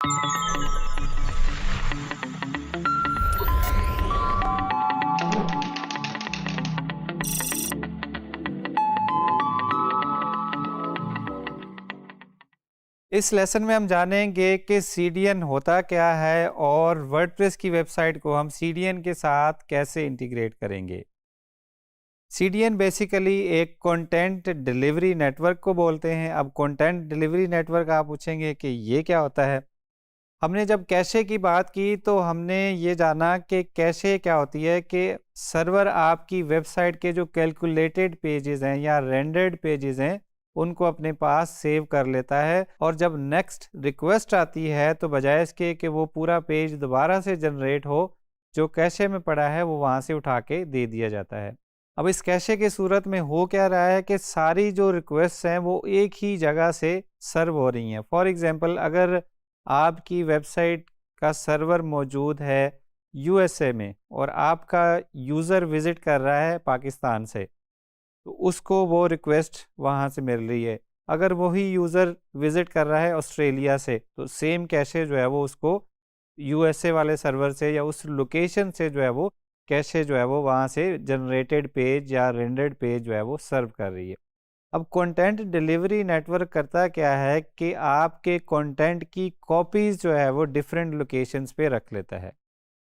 इस लेसन में हम जानेंगे कि सीडीएन होता क्या है और वर्डप्रेस की वेबसाइट को हम सीडीएन के साथ कैसे इंटीग्रेट करेंगे। सीडीएन बेसिकली एक कंटेंट डिलीवरी नेटवर्क को बोलते हैं। अब कंटेंट डिलीवरी नेटवर्क आप पूछेंगे कि ये क्या होता है। हमने जब कैशे की बात की तो हमने ये जाना कि कैशे क्या होती है कि सर्वर आपकी वेबसाइट के जो कैलकुलेटेड पेजेस हैं या रेंडर्ड पेजेस हैं उनको अपने पास सेव कर लेता है, और जब नेक्स्ट रिक्वेस्ट आती है तो बजाय इसके कि वो पूरा पेज दोबारा से जनरेट हो, जो कैशे में पड़ा है वो वहाँ से उठा के दे दिया जाता है। अब इस कैशे की सूरत में हो क्या रहा है कि सारी जो रिक्वेस्ट हैं वो एक ही जगह से सर्व हो रही हैं। फॉर एग्जांपल, अगर आपकी वेबसाइट का सर्वर मौजूद है यूएसए में और आपका यूज़र विज़िट कर रहा है पाकिस्तान से, तो उसको वो रिक्वेस्ट वहाँ से मिल रही है। अगर वही यूज़र विज़िट कर रहा है ऑस्ट्रेलिया से, तो सेम कैशे जो है वो उसको यूएसए वाले सर्वर से या उस लोकेशन से जो है वो कैशे जो है वो वहाँ से जनरेटेड पेज या रेंडर्ड पेज जो है वो सर्व कर रही है। अब कंटेंट डिलीवरी नेटवर्क करता क्या है कि आपके कंटेंट की कॉपीज़ जो है वो डिफरेंट लोकेशंस पे रख लेता है।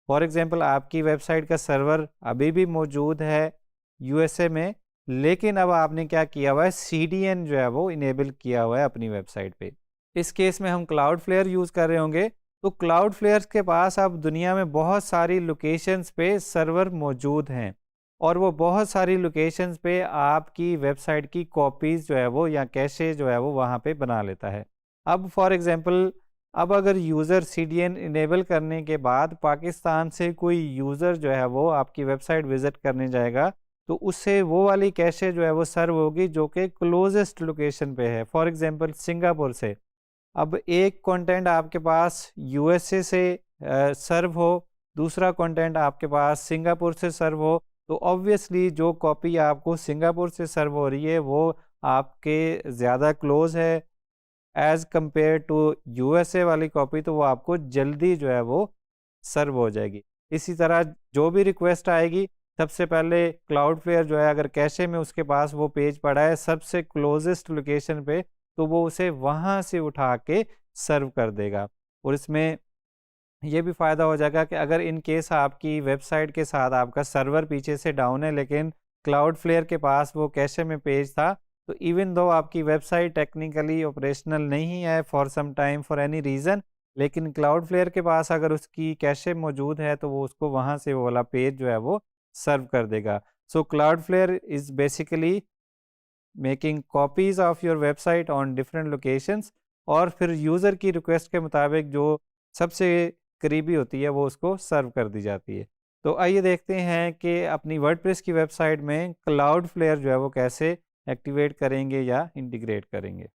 फॉर एग्जांपल, आपकी वेबसाइट का सर्वर अभी भी मौजूद है यूएसए में, लेकिन अब आपने क्या किया हुआ है, सीडीएन जो है वो इनेबल किया हुआ है अपनी वेबसाइट पे। इस केस में हम क्लाउडफ्लेयर यूज़ कर रहे होंगे, तो क्लाउडफ्लेयर के पास अब दुनिया में बहुत सारी लोकेशंस पे सर्वर मौजूद हैं, और वो बहुत सारी लोकेशंस पे आपकी वेबसाइट की कॉपीज़ जो है वो या कैशे जो है वो वहाँ पे बना लेता है। अब फॉर एग्जांपल, अब अगर यूज़र सीडीएन इनेबल करने के बाद पाकिस्तान से कोई यूज़र जो है वो आपकी वेबसाइट विज़िट करने जाएगा, तो उससे वो वाली कैशे जो है वो सर्व होगी जो कि क्लोजेस्ट लोकेशन पे है। फॉर एग्जांपल, सिंगापुर से अब एक कंटेंट आपके पास यूएसए से सर्व हो, दूसरा कंटेंट आपके पास सिंगापुर से सर्व हो, तो ऑब्वियसली जो कॉपी आपको सिंगापुर से सर्व हो रही है वो आपके ज़्यादा क्लोज है एज़ कंपेयर टू यूएसए वाली कॉपी, तो वो आपको जल्दी जो है वो सर्व हो जाएगी। इसी तरह जो भी रिक्वेस्ट आएगी, सबसे पहले क्लाउडफ्लेयर जो है अगर कैशे में उसके पास वो पेज पड़ा है सबसे क्लोजेस्ट लोकेशन पे, तो वो उसे वहाँ से उठा के सर्व कर देगा। और इसमें ये भी फ़ायदा हो जाएगा कि अगर इन केस आपकी वेबसाइट के साथ आपका सर्वर पीछे से डाउन है, लेकिन क्लाउडफ्लेयर के पास वो कैशे में पेज था, तो इवन दो आपकी वेबसाइट टेक्निकली ऑपरेशनल नहीं है for some time for any reason, लेकिन क्लाउडफ्लेयर के पास अगर उसकी कैशे मौजूद है तो वो उसको वहाँ से वो वाला पेज जो है वो सर्व कर देगा। So Cloudflare is basically making copies of your website on different locations, और फिर यूज़र की रिक्वेस्ट के मुताबिक जो सबसे करीबी होती है वो उसको सर्व कर दी जाती है। तो आइए देखते हैं कि अपनी वर्डप्रेस की वेबसाइट में क्लाउडफ्लेयर जो है वो कैसे एक्टिवेट करेंगे या इंटीग्रेट करेंगे।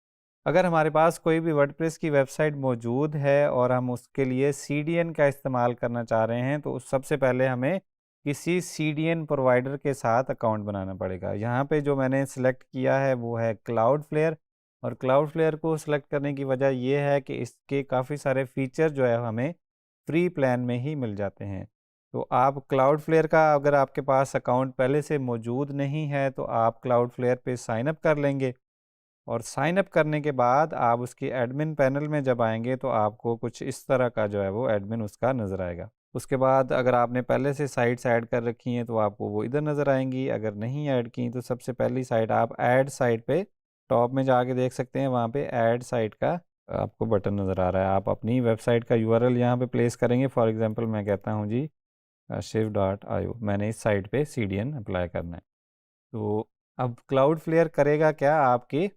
अगर हमारे पास कोई भी वर्डप्रेस की वेबसाइट मौजूद है और हम उसके लिए सीडीएन का इस्तेमाल करना चाह रहे हैं, तो सबसे पहले हमें किसी सीडीएन प्रोवाइडर के साथ अकाउंट बनाना पड़ेगा। यहाँ पे जो मैंने सेलेक्ट किया है वो है क्लाउडफ्लेयर, और क्लाउडफ्लेयर को सिलेक्ट करने की वजह ये है कि इसके काफ़ी सारे फीचर जो है हमें फ्री प्लान में ही मिल जाते हैं। तो आप क्लाउडफ्लेयर का अगर आपके पास अकाउंट पहले से मौजूद नहीं है तो आप क्लाउडफ्लेयर पे साइन अप कर लेंगे, और साइन अप करने के बाद आप उसकी एडमिन पैनल में जब आएँगे तो आपको कुछ इस तरह का जो है वो एडमिन उसका नज़र आएगा। उसके बाद अगर आपने पहले से साइट्स ऐड कर रखी हैं तो आपको वो इधर नज़र आएँगी, अगर नहीं ऐड की तो सबसे पहली साइट आप ऐड साइट पे टॉप में जाके देख सकते हैं, वहाँ पे ऐड साइट का आपको बटन नज़र आ रहा है। आप अपनी वेबसाइट का यूआरएल यहाँ पे प्लेस करेंगे। फॉर एग्ज़ाम्पल मैं कहता हूँ जी shiv.io, मैंने इस साइट पे सीडीएन अप्लाई करना है। तो अब क्लाउडफ्लेयर करेगा क्या, आपके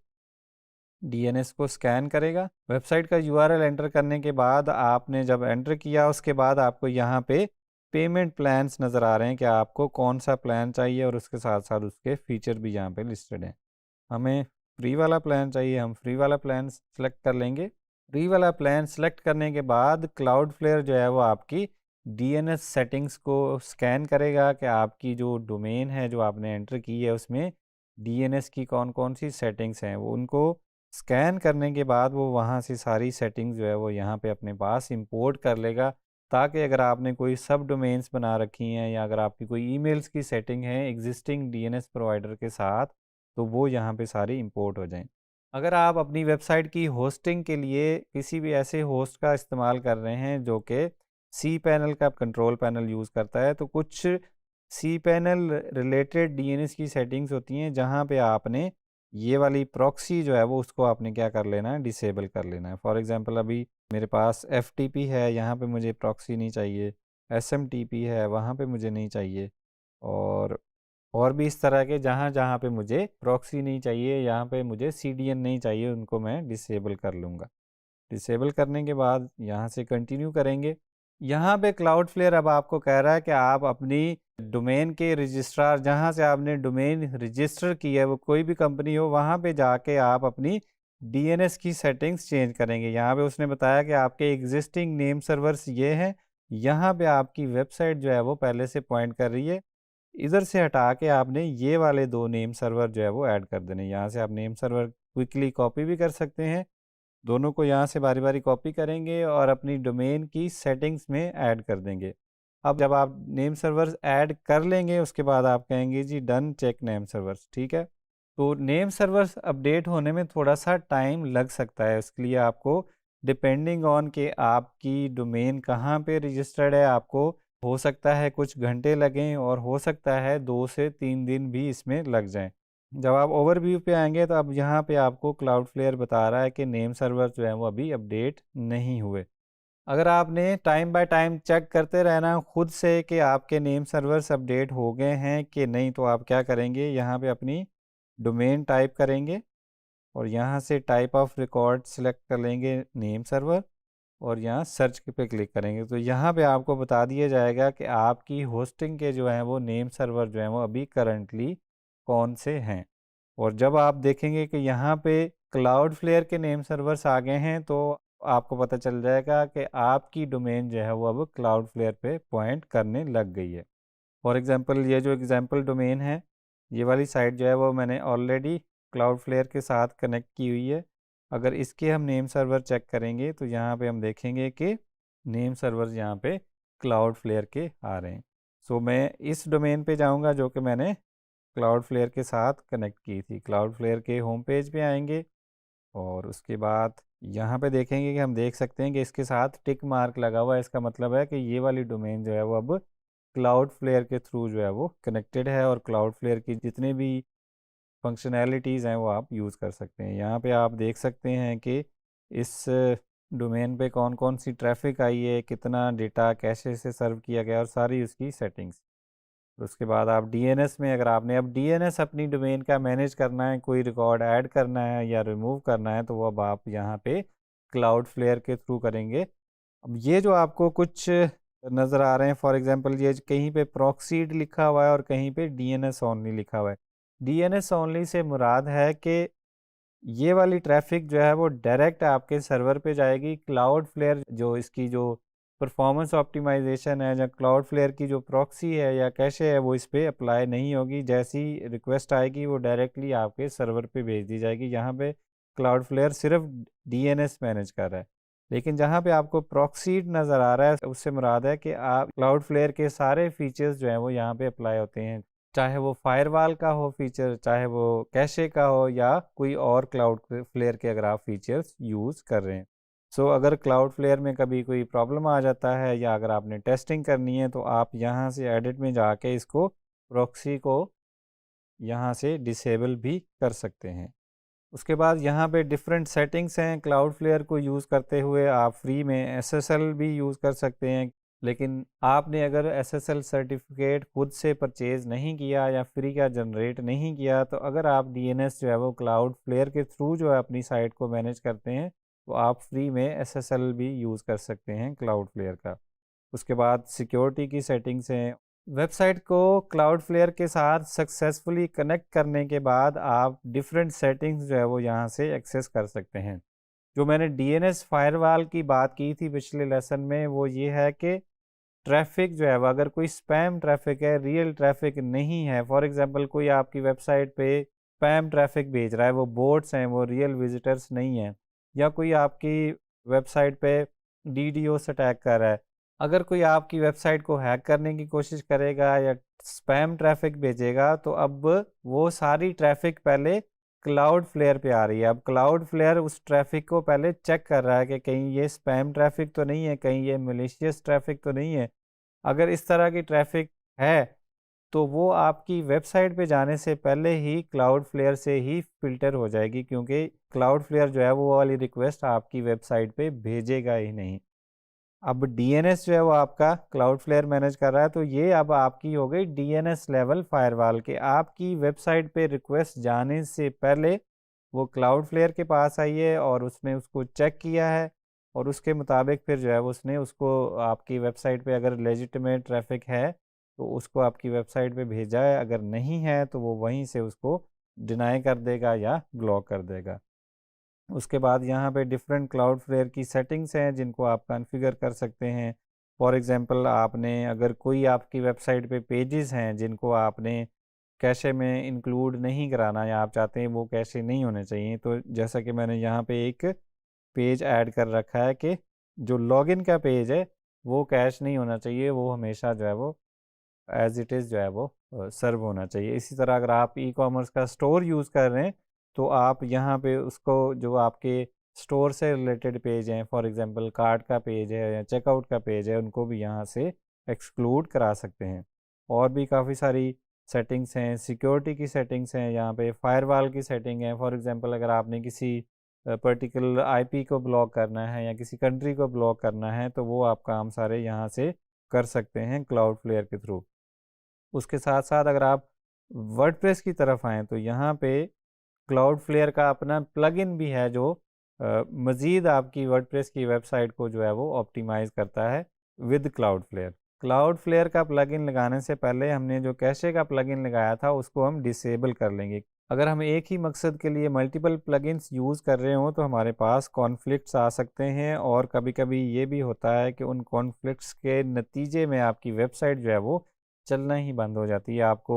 डीएनएस को स्कैन करेगा। वेबसाइट का यूआरएल एंटर करने के बाद आपने जब एंटर किया उसके बाद आपको यहाँ पे पेमेंट प्लान्स नज़र आ रहे हैं कि आपको कौन सा प्लान चाहिए, और उसके साथ साथ उसके फीचर भी यहाँ पे लिस्टेड हैं। हमें फ्री वाला प्लान चाहिए, हम फ्री वाला प्लान सेलेक्ट कर लेंगे। फ्री वाला प्लान सेलेक्ट करने के बाद क्लाउडफ्लेयर जो है वो आपकी डीएनएस सेटिंग्स को स्कैन करेगा कि आपकी जो डोमेन है जो आपने एंटर की है उसमें डीएनएस की कौन कौन सी सेटिंग्स हैं, वो उनको स्कैन करने के बाद वो वहाँ से सारी सेटिंग्स जो है वो यहाँ पे अपने पास इंपोर्ट कर लेगा, ताकि अगर आपने कोई सब डोमेन्स बना रखी हैं या अगर आपकी कोई ईमेल्स की सेटिंग है एग्जिस्टिंग डीएनएस प्रोवाइडर के साथ, तो वो यहाँ पे सारी इंपोर्ट हो जाएं। अगर आप अपनी वेबसाइट की होस्टिंग के लिए किसी भी ऐसे होस्ट का इस्तेमाल कर रहे हैं जो कि सी पैनल का कंट्रोल पैनल यूज़ करता है, तो कुछ सी पैनल रिलेटेड डीएनएस की सेटिंग्स होती हैं जहाँ पे आपने ये वाली प्रॉक्सी जो है वो उसको आपने क्या कर लेना है, डिसेबल कर लेना है। फॉर एग्जांपल अभी मेरे पास एफटीपी है, यहाँ पे मुझे प्रॉक्सी नहीं चाहिए, एसएमटीपी है, वहाँ पे मुझे नहीं चाहिए, और भी इस तरह के जहाँ जहाँ पे मुझे प्रॉक्सी नहीं चाहिए, यहाँ पे मुझे सीडीएन नहीं चाहिए, उनको मैं डिसेबल कर लूँगा। डिसेबल करने के बाद यहाँ से कंटिन्यू करेंगे। यहाँ पे क्लाउडफ्लेयर अब आपको कह रहा है कि आप अपनी डोमेन के रजिस्ट्रार, जहाँ से आपने डोमेन रजिस्टर की है, वो कोई भी कंपनी हो, वहाँ पे जाके आप अपनी डीएनएस की सेटिंग्स चेंज करेंगे। यहाँ पे उसने बताया कि आपके एग्जिस्टिंग नेम सर्वर्स ये हैं, यहाँ पे आपकी वेबसाइट जो है वो पहले से पॉइंट कर रही है, इधर से हटा के आपने ये वाले 2 नेम सर्वर जो है वो ऐड कर देने। यहाँ से आप नेम सर्वर क्विकली कॉपी भी कर सकते हैं, दोनों को यहाँ से बारी बारी कॉपी करेंगे और अपनी डोमेन की सेटिंग्स में ऐड कर देंगे। अब जब आप नेम सर्वर्स ऐड कर लेंगे उसके बाद आप कहेंगे जी डन चेक नेम सर्वर्स, ठीक है। तो नेम सर्वर्स अपडेट होने में थोड़ा सा टाइम लग सकता है, उसके लिए आपको डिपेंडिंग ऑन के आपकी डोमेन कहाँ पे रजिस्टर्ड है, आपको हो सकता है कुछ घंटे लगें और हो सकता है 2 से 3 दिन भी इसमें लग जाएं। जब आप ओवरव्यू पे आएंगे तो अब यहाँ पे आपको क्लाउडफ्लेयर बता रहा है कि नेम सर्वर जो है वो अभी अपडेट नहीं हुए। अगर आपने टाइम बाय टाइम चेक करते रहना खुद से कि आपके नेम सर्वर्स अपडेट हो गए हैं कि नहीं, तो आप क्या करेंगे, यहाँ पे अपनी डोमेन टाइप करेंगे और यहाँ से टाइप ऑफ रिकॉर्ड सेलेक्ट कर लेंगे नेम सर्वर और यहाँ सर्च पे क्लिक करेंगे, तो यहाँ पे आपको बता दिया जाएगा कि आपकी होस्टिंग के जो हैं वो नेम सर्वर जो हैं वो अभी करंटली कौन से हैं। और जब आप देखेंगे कि यहाँ पे क्लाउडफ्लेयर के नेम सर्वर्स आ गए हैं, तो आपको पता चल जाएगा कि आपकी डोमेन जो है वो अब क्लाउडफ्लेयर पे पॉइंट करने लग गई है। फॉर एग्जांपल ये जो एग्जांपल डोमेन है, ये वाली साइट जो है वो मैंने ऑलरेडी क्लाउडफ्लेयर के साथ कनेक्ट की हुई है। अगर इसके हम नेम सर्वर चेक करेंगे तो यहाँ पे हम देखेंगे कि नेम सर्वर यहाँ पे क्लाउडफ्लेयर के आ रहे हैं। सो मैं इस डोमेन पे जाऊँगा जो कि मैंने क्लाउडफ्लेयर के साथ कनेक्ट की थी। क्लाउडफ्लेयर के होम पेज पे आएंगे और उसके बाद यहाँ पे देखेंगे कि हम देख सकते हैं कि इसके साथ टिक मार्क लगा हुआ है, इसका मतलब है कि ये वाली डोमेन जो है वो अब क्लाउडफ्लेयर के थ्रू जो है वो कनेक्टेड है और क्लाउडफ्लेयर की जितने भी फंक्शनैलिटीज़ हैं वो आप यूज़ कर सकते हैं। यहाँ पे आप देख सकते हैं कि इस डोमेन पे कौन कौन सी ट्रैफिक आई है, कितना डेटा कैशे से सर्व किया गया और सारी उसकी सेटिंग्स। उसके बाद आप डीएनएस में, अगर आपने अब डीएनएस अपनी डोमेन का मैनेज करना है, कोई रिकॉर्ड ऐड करना है या रिमूव करना है, तो वो अब आप यहाँ पे क्लाउडफ्लेयर के थ्रू करेंगे। अब ये जो आपको कुछ नज़र आ रहे हैं, फॉर एग्जांपल ये कहीं पे प्रॉक्सीड लिखा हुआ है और कहीं पे डीएनएस ओनली लिखा हुआ है। डीएनएस ओनली से मुराद है कि ये वाली ट्रैफिक जो है वो डायरेक्ट आपके सर्वर पे जाएगी। क्लाउडफ्लेयर जो इसकी जो परफॉर्मेंस ऑप्टिमाइजेशन है, या क्लाउडफ्लेयर की जो प्रॉक्सी है या कैशे है, वो इस पे अप्लाई नहीं होगी। जैसी रिक्वेस्ट आएगी वो डायरेक्टली आपके सर्वर पे भेज दी जाएगी। यहाँ पे क्लाउडफ्लेयर सिर्फ डीएनएस मैनेज कर रहा है, लेकिन जहाँ पे आपको प्रॉक्सीड नज़र आ रहा है उससे मुराद है कि आप क्लाउडफ्लेयर के सारे फीचर्स जो हैं वो यहाँ पे अप्लाई होते हैं, चाहे वो फायरवॉल का हो फीचर, चाहे वो कैशे का हो या कोई और क्लाउड फ्लेयर के अगर आप फीचर्स यूज़ कर रहे हैं। सो अगर क्लाउड फ्लेयर में कभी कोई प्रॉब्लम आ जाता है या अगर आपने टेस्टिंग करनी है, तो आप यहाँ से एडिट में जाके इसको प्रॉक्सी को यहाँ से डिसेबल भी कर सकते हैं। उसके बाद यहाँ पे डिफरेंट सेटिंग्स हैं। क्लाउड फ्लेयर को यूज़ करते हुए आप फ्री में एसएसएल भी यूज़ कर सकते हैं, लेकिन आपने अगर एसएसएल सर्टिफिकेट खुद से परचेज़ नहीं किया या फ्री का जनरेट नहीं किया, तो अगर आप डीएनएस जो है वो क्लाउड फ्लेयर के थ्रू जो है अपनी साइट को मैनेज करते हैं, तो आप फ्री में एसएसएल भी यूज़ कर सकते हैं क्लाउड फ्लेयर का। उसके बाद सिक्योरिटी की सेटिंग्स हैं। वेबसाइट को क्लाउडफ्लेयर के साथ सक्सेसफुली कनेक्ट करने के बाद आप डिफरेंट सेटिंग्स जो है वो यहाँ से एक्सेस कर सकते हैं। जो मैंने डीएनएस फायरवॉल की बात की थी पिछले लेसन में, वो ये है कि ट्रैफिक जो है वो अगर कोई स्पैम ट्रैफिक है, रियल ट्रैफिक नहीं है, फॉर एग्जांपल कोई आपकी वेबसाइट पे स्पैम ट्रैफिक भेज रहा है, वो बोट्स हैं, वो रियल विजिटर्स नहीं हैं, या कोई आपकी वेबसाइट पे डीडोस अटैक कर रहा है। अगर कोई आपकी वेबसाइट को हैक करने की कोशिश करेगा या स्पैम ट्रैफिक भेजेगा, तो अब वो सारी ट्रैफिक पहले क्लाउड फ्लेयर पे आ रही है। अब क्लाउड फ्लेयर उस ट्रैफिक को पहले चेक कर रहा है कि कहीं ये स्पैम ट्रैफिक तो नहीं है, कहीं ये मलिशियस ट्रैफिक तो नहीं है। अगर इस तरह की ट्रैफिक है तो वो आपकी वेबसाइट पे जाने से पहले ही क्लाउड फ्लेयर से ही फ़िल्टर हो जाएगी, क्योंकि क्लाउड फ्लेयर जो है वो वाली रिक्वेस्ट आपकी वेबसाइट पे भेजेगा ही नहीं। अब डीएनएस जो है वो आपका क्लाउड फ्लेयर मैनेज कर रहा है, तो ये अब आपकी हो गई डीएनएस लेवल फायरवॉल के आपकी वेबसाइट पे रिक्वेस्ट जाने से पहले वो क्लाउड फ्लेयर के पास आई है और उसने उसको चेक किया है, और उसके मुताबिक फिर जो है वो उसने उसको आपकी वेबसाइट पे अगर लेजिटिमेट ट्रैफिक है तो उसको आपकी वेबसाइट पे भेजा है, अगर नहीं है तो वो वहीं से उसको डिनाई कर देगा या ब्लॉक कर देगा। उसके बाद यहाँ पे डिफरेंट क्लाउड फ्लेयर की सेटिंग्स हैं जिनको आप कॉन्फ़िगर कर सकते हैं। फॉर एग्जांपल, आपने अगर कोई आपकी वेबसाइट पे पेजेस हैं जिनको आपने कैशे में इंक्लूड नहीं कराना, या आप चाहते हैं वो कैशे नहीं होने चाहिए, तो जैसा कि मैंने यहाँ पे एक पेज ऐड कर रखा है कि जो लॉगिन का पेज है वो कैश नहीं होना चाहिए, वो हमेशा जो है वो एज इट इज़ जो है वो सर्व होना चाहिए। इसी तरह अगर आप ई कॉमर्स का स्टोर यूज़ कर रहे हैं तो आप यहाँ पे उसको जो आपके स्टोर से रिलेटेड पेज हैं, फॉर एग्जांपल कार्ट का पेज है या चेकआउट का पेज है, उनको भी यहाँ से एक्सक्लूड करा सकते हैं। और भी काफ़ी सारी सेटिंग्स हैं, सिक्योरिटी की सेटिंग्स हैं, यहाँ पे फायरवॉल की सेटिंग है। फॉर एग्जांपल, अगर आपने किसी पर्टिकुलर आईपी को ब्लॉक करना है या किसी कंट्री को ब्लॉक करना है, तो वो आप काम सारे यहाँ से कर सकते हैं क्लाउड फ्लेयर के थ्रू। उसके साथ साथ अगर आप वर्डप्रेस की तरफ आएँ तो यहाँ पे क्लाउड फ्लेयर का अपना प्लगइन भी है जो मज़ीद आपकी वर्डप्रेस की वेबसाइट को जो है वो ऑप्टिमाइज़ करता है with Cloudflare. Cloudflare का प्लगइन लगाने से पहले हमने जो कैशे का प्लगइन लगाया था उसको हम डिसेबल कर लेंगे। अगर हम एक ही मकसद के लिए मल्टीपल प्लगइन्स यूज़ कर रहे हों तो हमारे पास कॉन्फ्लिक्ट्स आ सकते हैं, और कभी-कभी ये भी होता है कि उन कॉन्फ्लिक्ट्स के नतीजे में आपकी वेबसाइट जो है वो चलना ही बंद हो जाती है। आपको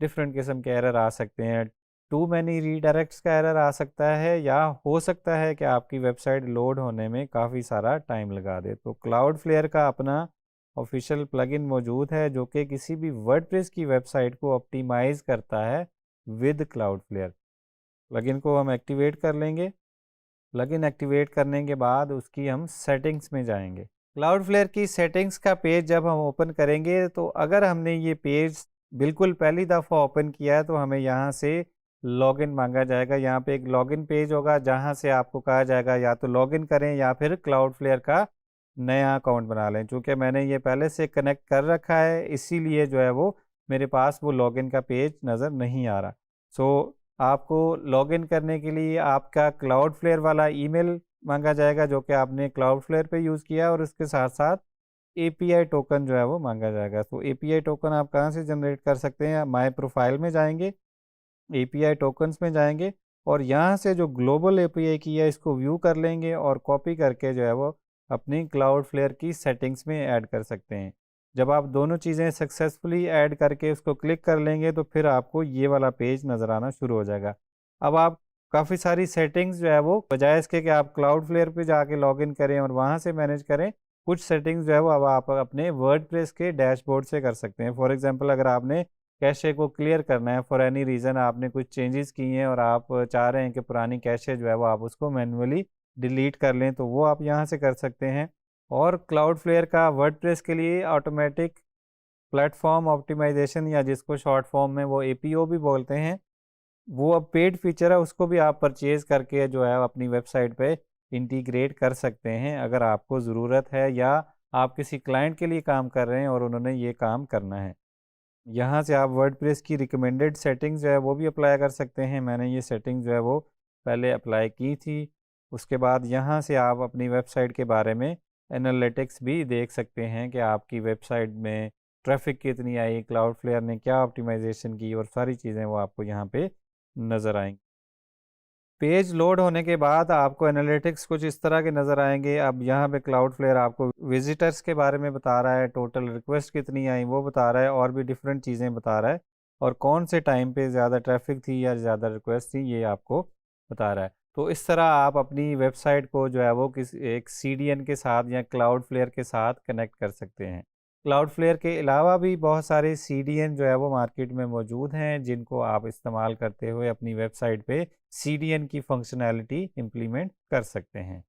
डिफरेंट किस्म के एरर आ सकते हैं, टू मैनी रीडायरेक्ट्स का एरर आ सकता है, या हो सकता है कि आपकी वेबसाइट लोड होने में काफ़ी सारा टाइम लगा दे। तो क्लाउड फ्लेयर का अपना ऑफिशियल प्लगइन मौजूद है जो कि किसी भी वर्डप्रेस की वेबसाइट को ऑप्टिमाइज़ करता है विद क्लाउड फ्लेयर। प्लगइन को हम एक्टिवेट कर लेंगे। प्लगइन एक्टिवेट करने के बाद उसकी हम सेटिंग्स में जाएंगे। क्लाउड फ्लेयर की सेटिंग्स का पेज जब हम ओपन करेंगे तो अगर हमने ये पेज बिल्कुल पहली दफ़ा ओपन किया है तो हमें यहाँ से लॉगिन मांगा जाएगा। यहाँ पे एक लॉगिन पेज होगा जहाँ से आपको कहा जाएगा या तो लॉगिन करें या फिर क्लाउड फ्लेयर का नया अकाउंट बना लें। चूँकि मैंने ये पहले से कनेक्ट कर रखा है इसीलिए जो है वो मेरे पास वो लॉगिन का पेज नज़र नहीं आ रहा। सो आपको लॉगिन करने के लिए आपका क्लाउड फ्लेयर वाला ईमेल मांगा जाएगा जो कि आपने क्लाउड फ्लेयर पे यूज़ किया, और उसके साथ साथ एपीआई टोकन जो है वो मांगा जाएगा। तो एपीआई टोकन आप कहाँ से जनरेट कर सकते हैं? माय प्रोफाइल में जाएंगे, एपीआई टोकन्स में जाएंगे, और यहाँ से जो ग्लोबल एपीआई की है इसको व्यू कर लेंगे और कॉपी करके जो है वो अपनी क्लाउड फ्लेयर की सेटिंग्स में ऐड कर सकते हैं। जब आप दोनों चीज़ें सक्सेसफुली ऐड करके उसको क्लिक कर लेंगे तो फिर आपको ये वाला पेज नज़र आना शुरू हो जाएगा। अब आप काफ़ी सारी सेटिंग्स जो है वो बजाय इसके कि आप क्लाउड फ्लेयर पे जाके लॉगिन करें और वहाँ से मैनेज करें, कुछ सेटिंग्स जो है वो अब आप अपने वर्डप्रेस के डैशबोर्ड से कर सकते हैं। फॉर एग्जांपल, अगर आपने कैशे को क्लियर करना है, फॉर एनी रीज़न आपने कुछ चेंजेस किए हैं और आप चाह रहे हैं कि पुरानी कैशे जो है वो आप उसको मैन्युअली डिलीट कर लें, तो वो आप यहाँ से कर सकते हैं। और क्लाउड फ्लेयर का वर्डप्रेस के लिए ऑटोमेटिक प्लेटफॉर्म ऑप्टिमाइजेशन, या जिसको शॉर्ट फॉर्म में वो एपीओ भी बोलते हैं, वो अब पेड फीचर है, उसको भी आप परचेज़ करके जो है अपनी वेबसाइट पे इंटीग्रेट कर सकते हैं अगर आपको ज़रूरत है, या आप किसी क्लाइंट के लिए काम कर रहे हैं और उन्होंने ये काम करना है। यहाँ से आप वर्डप्रेस की रिकमेंडेड सेटिंग्स जो है वो भी अप्लाई कर सकते हैं। मैंने ये सेटिंग जो है वो पहले अप्लाई की थी। उसके बाद यहाँ से आप अपनी वेबसाइट के बारे में एनालिटिक्स भी देख सकते हैं कि आपकी वेबसाइट में ट्रैफिक कितनी आई, क्लाउड फ्लेयर ने क्या ऑप्टिमाइजेशन की, और सारी चीज़ें वो आपको यहाँ पे नज़र आएंगी। पेज लोड होने के बाद आपको एनालिटिक्स कुछ इस तरह के नज़र आएंगे। अब यहाँ पे क्लाउड फ्लेयर आपको विजिटर्स के बारे में बता रहा है, टोटल रिक्वेस्ट कितनी आई वो बता रहा है, और भी डिफरेंट चीज़ें बता रहा है। और कौन से टाइम पे ज़्यादा ट्रैफिक थी या ज़्यादा रिक्वेस्ट थी, ये आपको बता रहा है। तो इस तरह आप अपनी वेबसाइट को जो है वो एक सीडीएन के साथ या क्लाउडफ्लेयर के साथ कनेक्ट कर सकते हैं। क्लाउडफ्लेयर के अलावा भी बहुत सारे सीडीएन जो है वो मार्केट में मौजूद हैं, जिनको आप इस्तेमाल करते हुए अपनी वेबसाइट पे सीडीएन की फंक्शनैलिटी इम्प्लीमेंट कर सकते हैं।